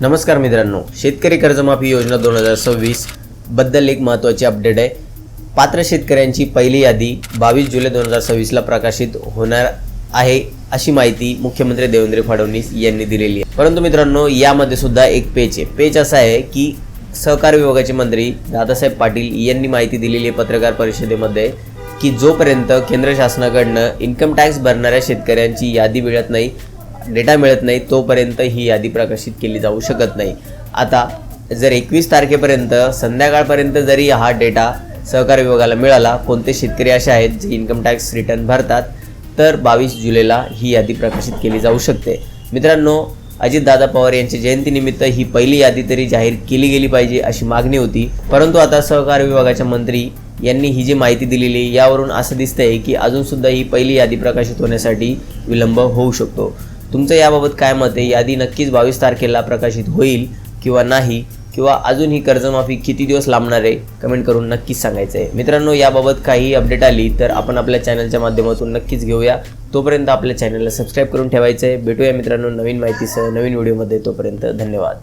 नमस्कार मित्रांनो, शेतकरी कर्जमाफी योजना 2026 बद्दल एक महत्त्वाची अपडेट आहे। पात्र शेतकऱ्यांची पहिली यादी 22 जुलै 2026 ला प्रकाशित होणार आहे अशी माहिती मुख्यमंत्री देवेंद्र फडणवीस यांनी दिलेली आहे। परंतु मित्रांनो, यामध्ये सुद्धा एक पेच आहे। पेच असा आहे की सहकार विभागाचे मंत्री दादासाहेब पाटील यांनी माहिती दिलेली आहे पत्रकार परिषदेमध्ये की जोपर्यंत केंद्र शासनाकडनं इन्कम टॅक्स भरणाऱ्या शेतकऱ्यांची यादी मिळत नाही, डेटा मिळत नाही, तोपर्यंत ही यादी प्रकाशित केली जाऊ शकत नाही। आता जर 21 तारखेपर्यंत संध्याकाळपर्यंत जरी हा डेटा सहकार विभागाला मिळाला, कोणते शेतकरी असे आहेत जे इन्कम टॅक्स रिटर्न भरतात, तर 22 जुलैला ही यादी प्रकाशित केली जाऊ शकते। मित्रांनो, अजितदादा पवार यांच्या जयंतीनिमित्त ही पहिली यादी तरी जाहीर केली गेली पाहिजे अशी मागणी होती। परंतु आता सहकार विभागाच्या मंत्री यांनी ही जी माहिती दिलेली यावरून असं दिसतंय की अजून सुद्धा ही पहिली यादी प्रकाशित होण्यासाठी विलंब होऊ शकतो। तुमचं याबाबत काय मत आहे? यादी नक्कीच 22 तारखेला प्रकाशित होईल किंवा नाही, किंवा अजून ही कर्जमाफी किती दिवस लांबणार आहे, कमेंट करून नक्कीच सांगायचं आहे। मित्रांनो, याबाबत काही अपडेट आली तर आपण आपल्या चॅनलच्या माध्यमातून नक्कीच घेऊया। तोपर्यंत आपल्या चॅनलला सबस्क्राईब करून ठेवायचं आहे। भेटूया मित्रांनो नवीन माहितीसह नवीन व्हिडिओमध्ये। तोपर्यंत धन्यवाद।